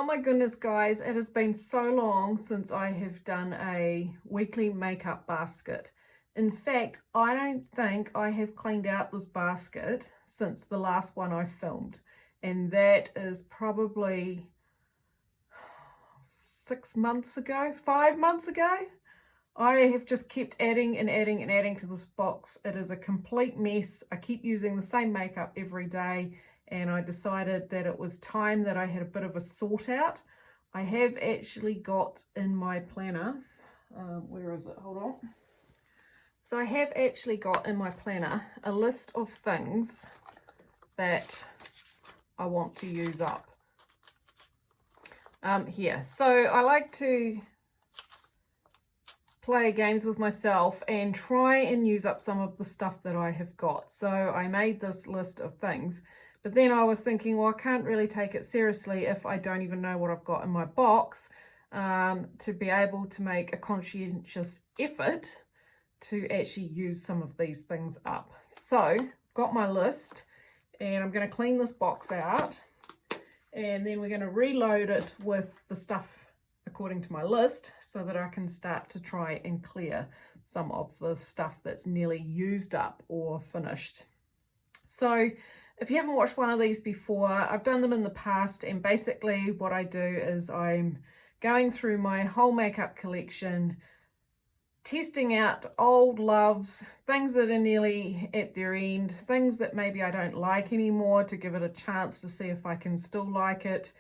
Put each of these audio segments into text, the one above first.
my goodness, guys, it has been so long since I have done a weekly makeup basket. In fact, I don't think I have cleaned out this basket since the last one I filmed, and that is probably 6 months ago, 5 months ago. I have just kept adding and adding and adding to this box. It is a complete mess. I keep using the same makeup every day, and I decided that it was time that I had a bit of a sort out. I have actually got in my planner, where is it? Hold on. So I have actually got in my planner a list of things that I want to use up here. So I like to play games with myself and try and use up some of the stuff that I have got. So I made this list of things, but then I was thinking, well, I can't really take it seriously if I don't even know what I've got in my box, to be able to make a conscientious effort to actually use some of these things up. So got my list, and I'm going to clean this box out, and then we're going to reload it with the stuff according to my list so that I can start to try and clear some of the stuff that's nearly used up or finished. So if you haven't watched one of these before, I've done them in the past, and basically what I do is I'm going through my whole makeup collection, testing out old loves, things that are nearly at their end, things that maybe I don't like anymore, to give it a chance to see if I can still like it.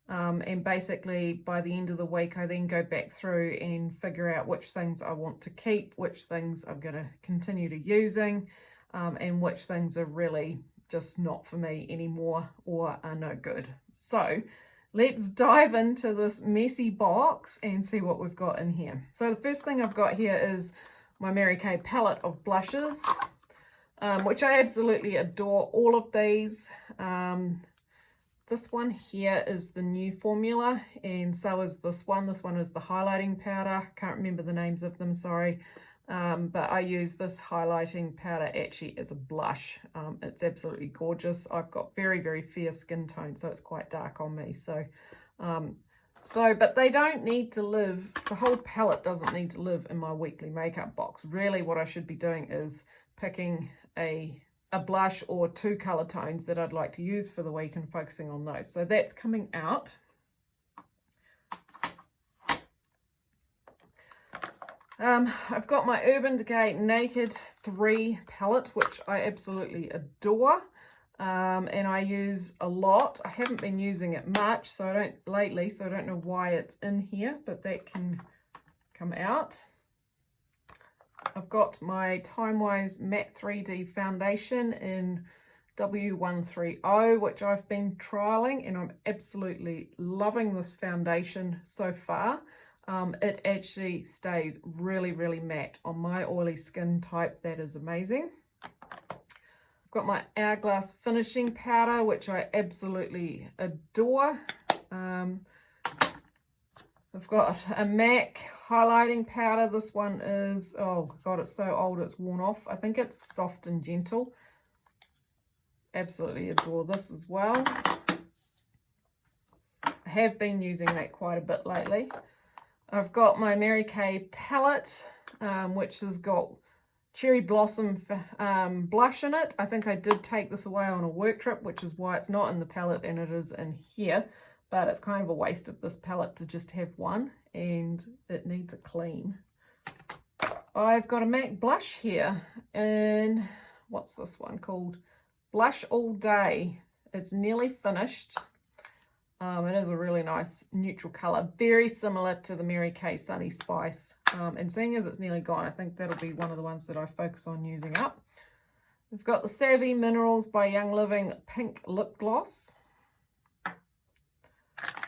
And basically by the end of the week, I then go back through and figure out which things I want to keep, which things I'm going to continue to using, and which things are really just not for me anymore or are no good. So let's dive into this messy box and see what we've got in here. So the first thing I've got here is my Mary Kay palette of blushes, which I absolutely adore all of these. This one here is the new formula, and so is this one. This one is the highlighting powder. Can't remember the names of them, sorry. But I use this highlighting powder actually as a blush. It's absolutely gorgeous. I've got very, very fair skin tone, so it's quite dark on me. But they don't need to live, the whole palette doesn't need to live in my weekly makeup box. Really what I should be doing is picking a blush or two color tones that I'd like to use for the week and focusing on those. So that's coming out. I've got my Urban Decay Naked 3 palette, which I absolutely adore, and I use a lot. I haven't been using it much, so I don't know why it's in here, but that can come out. I've got my Time Wise Matte 3D foundation in W130, which I've been trialing, and I'm absolutely loving this foundation so far. It actually stays really, really matte on my oily skin type. That is amazing. I've got my Hourglass finishing powder, which I absolutely adore. I've got a MAC highlighting powder. This one is, oh God, it's so old it's worn off. I think it's Soft and Gentle. Absolutely adore this as well. I have been using that quite a bit lately. I've got my Mary Kay palette, which has got Cherry Blossom blush in it. I think I did take this away on a work trip, which is why it's not in the palette and it is in here. But it's kind of a waste of this palette to just have one, and it needs a clean. I've got a MAC blush here, and what's this one called? Blush All Day. It's nearly finished. It is a really nice neutral colour, very similar to the Mary Kay Sunny Spice. And seeing as it's nearly gone, I think that'll be one of the ones that I focus on using up. We've got the Savvy Minerals by Young Living Pink Lip Gloss.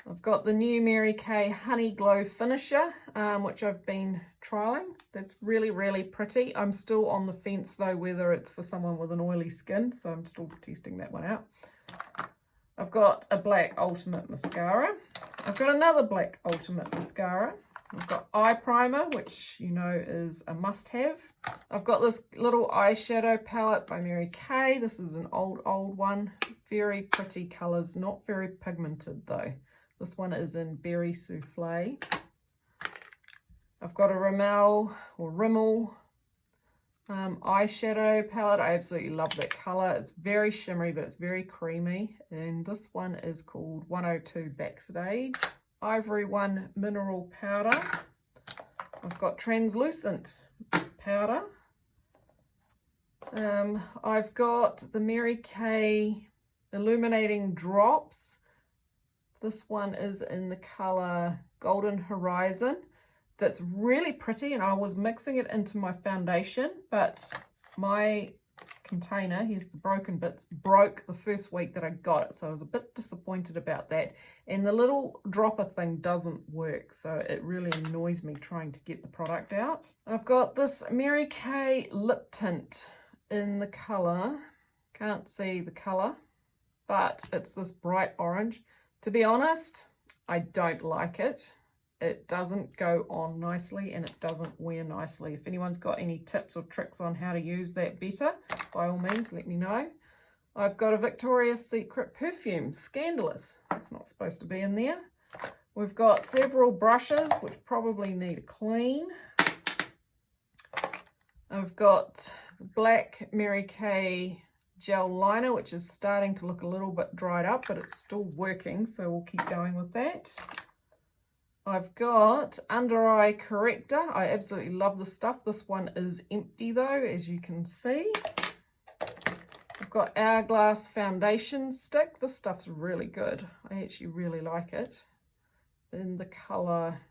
I've got the new Mary Kay Honey Glow Finisher, which I've been trialing. That's really, really pretty. I'm still on the fence though, whether it's for someone with an oily skin, so I'm still testing that one out. I've got a Black Ultimate Mascara. I've got another Black Ultimate Mascara. I've got eye primer, which you know is a must-have. I've got this little eyeshadow palette by Mary Kay. This is an old one. Very pretty colours, not very pigmented though. This one is in Berry Souffle. I've got a Rimmel eyeshadow palette. I absolutely love that colour. It's very shimmery, but it's very creamy. And this one is called 102 Backstage. Ivory One Mineral Powder. I've got translucent powder. I've got the Mary Kay Illuminating Drops. This one is in the colour Golden Horizon. That's really pretty, and I was mixing it into my foundation, but my container, here's the broken bits, broke the first week that I got it, so I was a bit disappointed about that. And the little dropper thing doesn't work, so it really annoys me trying to get the product out. I've got this Mary Kay lip tint in the colour, can't see the colour, but it's this bright orange. To be honest, I don't like it. It doesn't go on nicely and it doesn't wear nicely. If anyone's got any tips or tricks on how to use that better, by all means, let me know. I've got a Victoria's Secret perfume, Scandalous. It's not supposed to be in there. We've got several brushes, which probably need a clean. I've got black Mary Kay gel liner, which is starting to look a little bit dried up, but it's still working, so we'll keep going with that. I've got under eye corrector. I absolutely love this stuff. This one is empty though, as you can see. I've got Hourglass foundation stick. This stuff's really good. I actually really like it. In the colour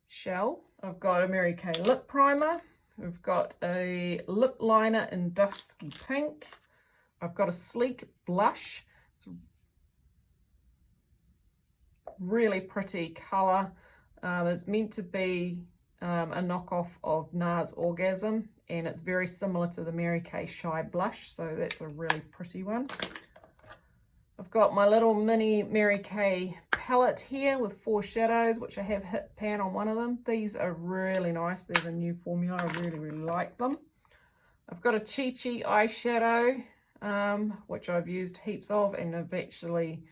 Shell. I've got a Mary Kay lip primer. We've got a lip liner in dusky pink. I've got a sleek blush. It's really pretty colour. It's meant to be a knockoff of NARS Orgasm, and it's very similar to the Mary Kay Shy Blush, so that's a really pretty one. I've got my little mini Mary Kay palette here with 4 shadows, which I have hit pan on one of them. These are really nice. They're the new formula. I really like them. I've got a Chi Chi eyeshadow, which I've used heaps of, and I've actually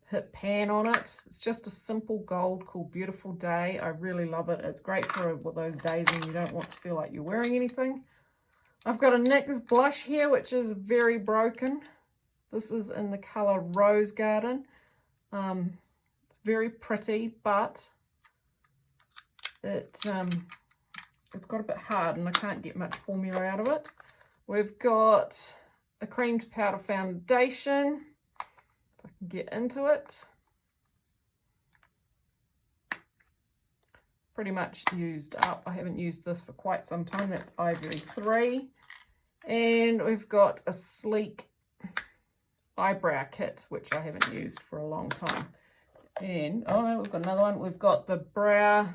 hit pan on it. It's just a simple gold called Beautiful Day. I really love it. It's great for those days when you don't want to feel like you're wearing anything. I've got a NYX blush here, which is very broken. This is in the colour Rose Garden. It's very pretty, but it's got a bit hard and I can't get much formula out of it. We've got a creamed powder foundation. If I can get into it. Pretty much used up. I haven't used this for quite some time. That's Ivory 3. And we've got a sleek eyebrow kit, which I haven't used for a long time. And, oh no, we've got another one. We've got the brow,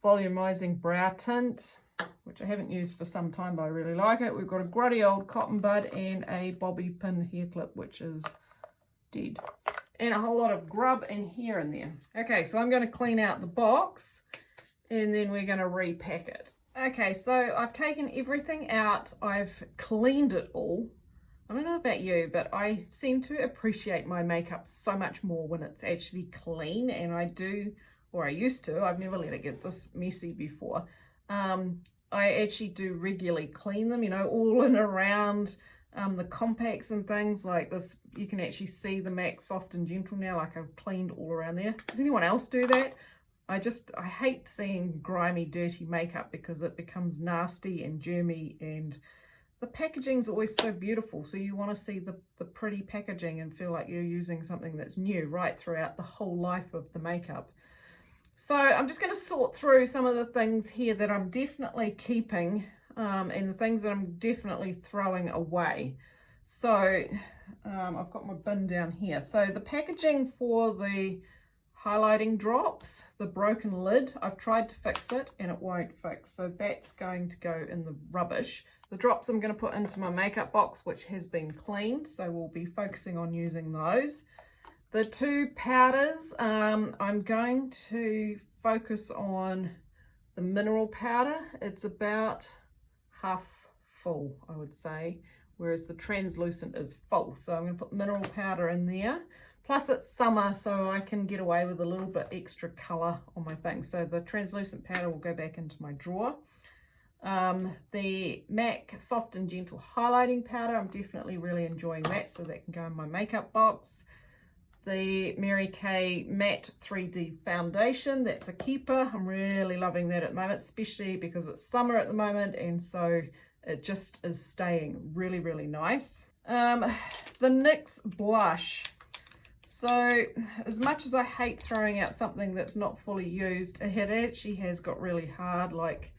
volumizing brow tint, which I haven't used for some time, but I really like it. We've got a grotty old cotton bud and a bobby pin hair clip, which is dead. And a whole lot of grub and hair in there. Okay, so I'm going to clean out the box and then we're going to repack it. Okay, so I've taken everything out. I've cleaned it all. I don't know about you, but I seem to appreciate my makeup so much more when it's actually clean, and I do, or I used to. I've never let it get this messy before. I actually do regularly clean them, you know, all in around the compacts and things like this. You can actually see the MAC Soft and Gentle now, like I've cleaned all around there. Does anyone else do that? I hate seeing grimy, dirty makeup because it becomes nasty and germy, and the packaging's always so beautiful, so you want to see the pretty packaging and feel like you're using something that's new right throughout the whole life of the makeup. So I'm just going to sort through some of the things here that I'm definitely keeping and the things that I'm definitely throwing away. So I've got my bin down here. So the packaging for the highlighting drops, the broken lid, I've tried to fix it and it won't fix, so that's going to go in the rubbish. The drops I'm going to put into my makeup box, which has been cleaned, so we'll be focusing on using those. The 2 powders, I'm going to focus on the mineral powder. It's about half full, I would say, whereas the translucent is full. So I'm going to put mineral powder in there. Plus it's summer, so I can get away with a little bit extra colour on my thing. So the translucent powder will go back into my drawer. The MAC Soft and Gentle Highlighting Powder, I'm definitely really enjoying that, so that can go in my makeup box. The Mary Kay Matte 3D Foundation, that's a keeper. I'm really loving that at the moment, especially because it's summer at the moment, and so it just is staying really, really nice. The NYX blush. So as much as I hate throwing out something that's not fully used, it actually has got really hard, like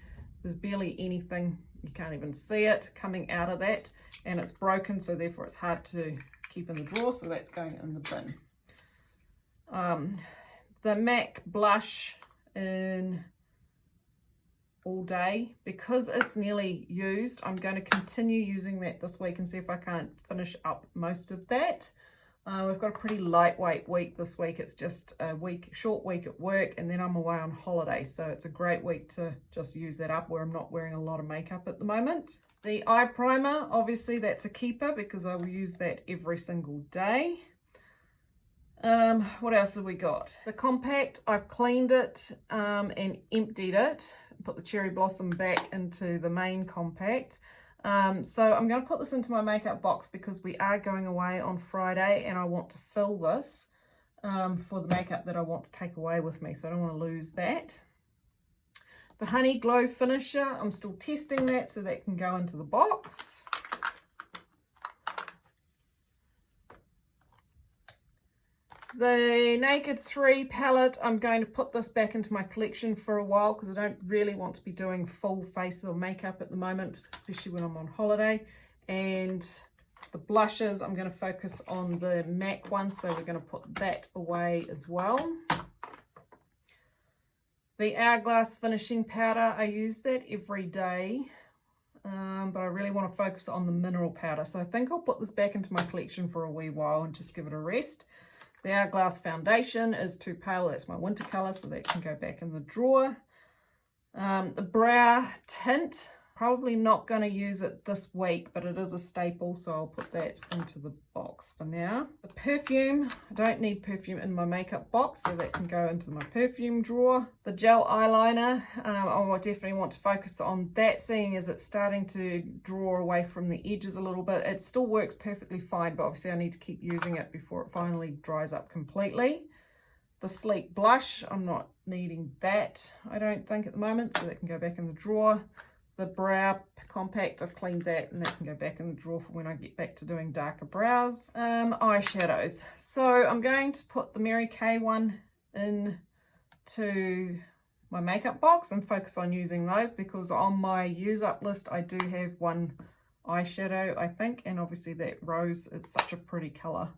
there's barely anything, you can't even see it coming out of that, and it's broken, so therefore it's hard to keep in the drawer, so that's going in the bin. The MAC blush in All Day, because it's nearly used, I'm going to continue using that this week and see if I can't finish up most of that. We've got a pretty lightweight week this week. It's just a short week at work, and then I'm away on holiday, so it's a great week to just use that up where I'm not wearing a lot of makeup at the moment. The eye primer, obviously that's a keeper because I will use that every single day. What else have we got? The compact, I've cleaned it and emptied it, put the cherry blossom back into the main compact. So I'm going to put this into my makeup box because we are going away on Friday, and I want to fill this for the makeup that I want to take away with me, so I don't want to lose that. The Honey Glow Finisher, I'm still testing that, so that can go into the box. The Naked 3 palette, I'm going to put this back into my collection for a while because I don't really want to be doing full face or makeup at the moment, especially when I'm on holiday. And the blushes, I'm going to focus on the MAC one, so we're going to put that away as well. The Hourglass Finishing Powder, I use that every day, but I really want to focus on the mineral powder. So I think I'll put this back into my collection for a wee while and just give it a rest. The Hourglass Foundation is too pale, that's my winter colour, so that can go back in the drawer. The brow tint, probably not going to use it this week, but it is a staple, so I'll put that into the box for now. The perfume, I don't need perfume in my makeup box, so that can go into my perfume drawer. The gel eyeliner, I definitely want to focus on that, seeing as it's starting to draw away from the edges a little bit. It still works perfectly fine, but obviously I need to keep using it before it finally dries up completely. The Sleek Blush, I'm not needing that, I don't think, at the moment, so that can go back in the drawer. The brow compact, I've cleaned that, and that can go back in the drawer for when I get back to doing darker brows. Eyeshadows. So I'm going to put the Mary Kay one into my makeup box and focus on using those, because on my use up list I do have one eyeshadow, I think, and obviously that rose is such a pretty colour.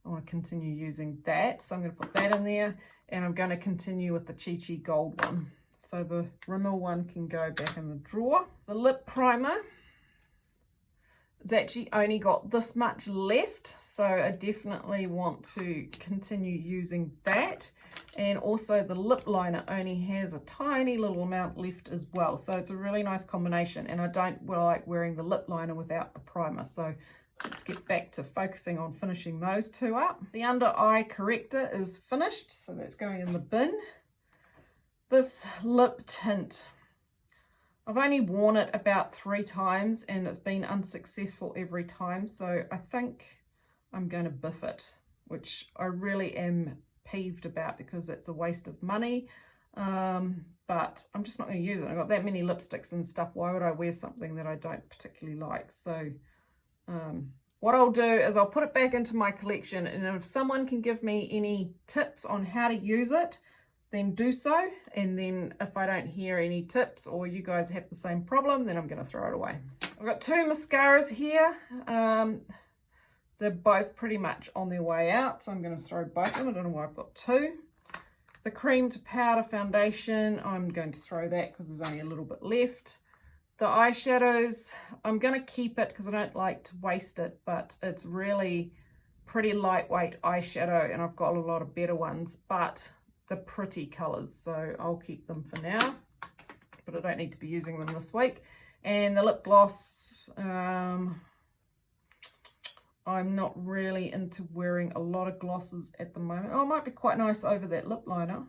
I want to continue using that, so I'm going to put that in there, and I'm going to continue with the Chi Chi Gold one. So the Rimmel one can go back in the drawer. The lip primer, it's actually only got this much left, so I definitely want to continue using that. And also the lip liner only has a tiny little amount left as well, so it's a really nice combination, and I don't like wearing the lip liner without the primer, so let's get back to focusing on finishing those two up. The under eye corrector is finished, so that's going in the bin. This lip tint, I've only worn it about 3 times and it's been unsuccessful every time, so I think I'm going to biff it, which I really am peeved about because it's a waste of money, but I'm just not going to use it. I've got that many lipsticks and stuff, why would I wear something that I don't particularly like? So what I'll do is I'll put it back into my collection, and if someone can give me any tips on how to use it, then do so. And then if I don't hear any tips or you guys have the same problem, then I'm going to throw it away. I've got 2 mascaras here. They're both pretty much on their way out, so I'm going to throw both of them. I don't know why I've got 2. The cream to powder foundation, I'm going to throw that because there's only a little bit left. The eyeshadows, I'm going to keep it because I don't like to waste it, but it's really pretty lightweight eyeshadow, and I've got a lot of better ones, but the pretty colors, so I'll keep them for now, but I don't need to be using them this week. And the lip gloss, I'm not really into wearing a lot of glosses at the moment. Oh, it might be quite nice over that lip liner.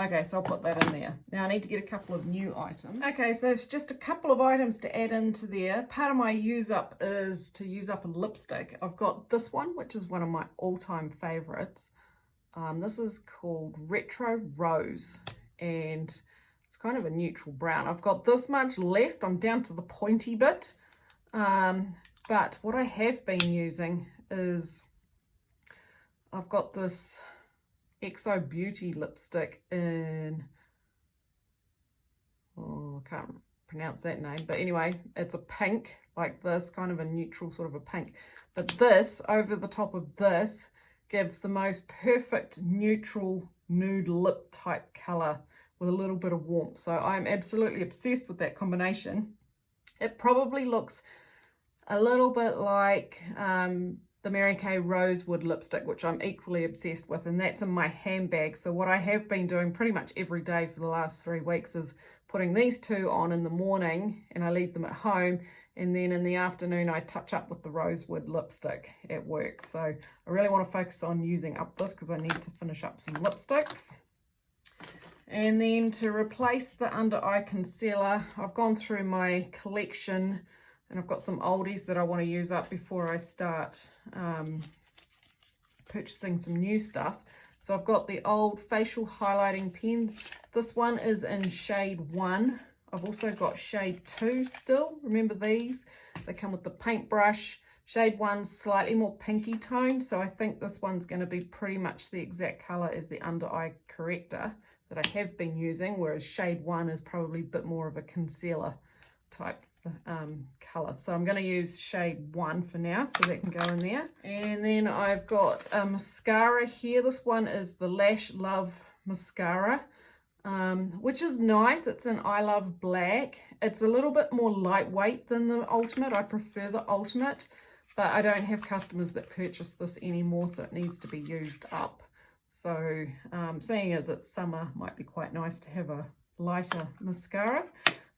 Okay, so I'll put that in there. Now I need to get a couple of new items. Okay, so it's just a couple of items to add into there. Part of my use up is to use up a lipstick. I've got this one, which is one of my all-time favorites. This is called Retro Rose, and it's kind of a neutral brown. I've got this much left. I'm down to the pointy bit. But what I have been using is I've got this XO Beauty lipstick in, oh, I can't pronounce that name, but anyway, it's a pink like this, kind of a neutral sort of a pink. But this, over the top of this, gives the most perfect neutral nude lip type color with a little bit of warmth. So I'm absolutely obsessed with that combination. It probably looks a little bit like the Mary Kay Rosewood lipstick, which I'm equally obsessed with, and that's in my handbag. So what I have been doing pretty much every day for the last 3 weeks is putting these two on in the morning, and I leave them at home, and then in the afternoon I touch up with the Rosewood lipstick at work. So I really want to focus on using up this because I need to finish up some lipsticks. And then to replace the under eye concealer, I've gone through my collection and I've got some oldies that I want to use up before I start purchasing some new stuff. So I've got the old facial highlighting pen. This one is in shade 1. I've also got shade 2 still. Remember these? They come with the paintbrush. Shade 1's slightly more pinky toned, so I think this one's going to be pretty much the exact colour as the under eye corrector that I have been using, whereas shade 1 is probably a bit more of a concealer type color. So I'm going to use shade 1 for now, so that can go in there. And then I've got a mascara here. This one is the Lash Love mascara, which is nice. It's an I Love Black. It's a little bit more lightweight than the Ultimate. I prefer the Ultimate, but I don't have customers that purchase this anymore, so it needs to be used up. So seeing as it's summer, might be quite nice to have a lighter mascara.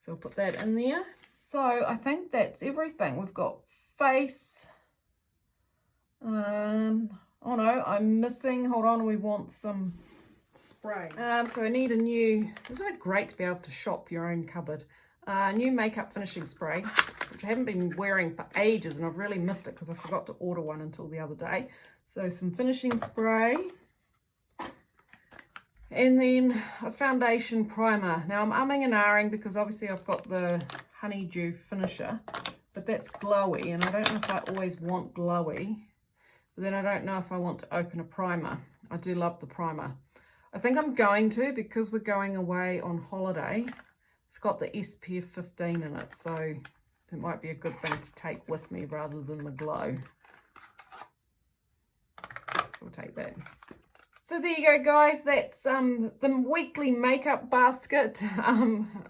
So I'll put that in there. So I think that's everything. We've got face. Oh no, I'm missing, hold on, we want some spray. So I need a new, isn't it great to be able to shop your own cupboard? New makeup finishing spray, which I haven't been wearing for ages, and I've really missed it because I forgot to order one until the other day. So some finishing spray. And then a foundation primer. Now I'm umming and ahhing because obviously I've got the Honeydew finisher, but that's glowy, and I don't know if I always want glowy. But then I don't know if I want to open a primer. I do love the primer. I think I'm going to, because we're going away on holiday. It's got the SPF 15 in it, so it might be a good thing to take with me rather than the glow. So we'll take that. So there you go, guys. That's the weekly makeup basket.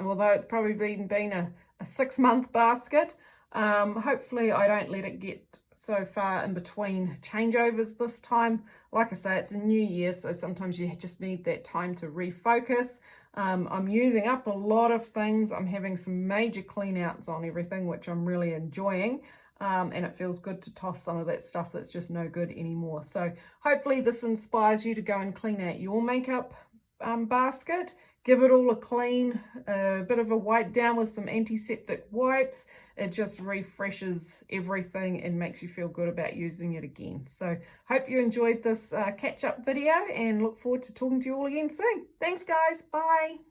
Although it's probably been a 6-month basket. Hopefully I don't let it get so far in between changeovers this time. Like I say, it's a new year, so sometimes you just need that time to refocus. I'm using up a lot of things. I'm having some major clean outs on everything, which I'm really enjoying. And it feels good to toss some of that stuff that's just no good anymore. So hopefully this inspires you to go and clean out your makeup basket. Give it all a clean, bit of a wipe down with some antiseptic wipes. It just refreshes everything and makes you feel good about using it again. So hope you enjoyed this catch-up video, and look forward to talking to you all again soon. Thanks, guys. Bye.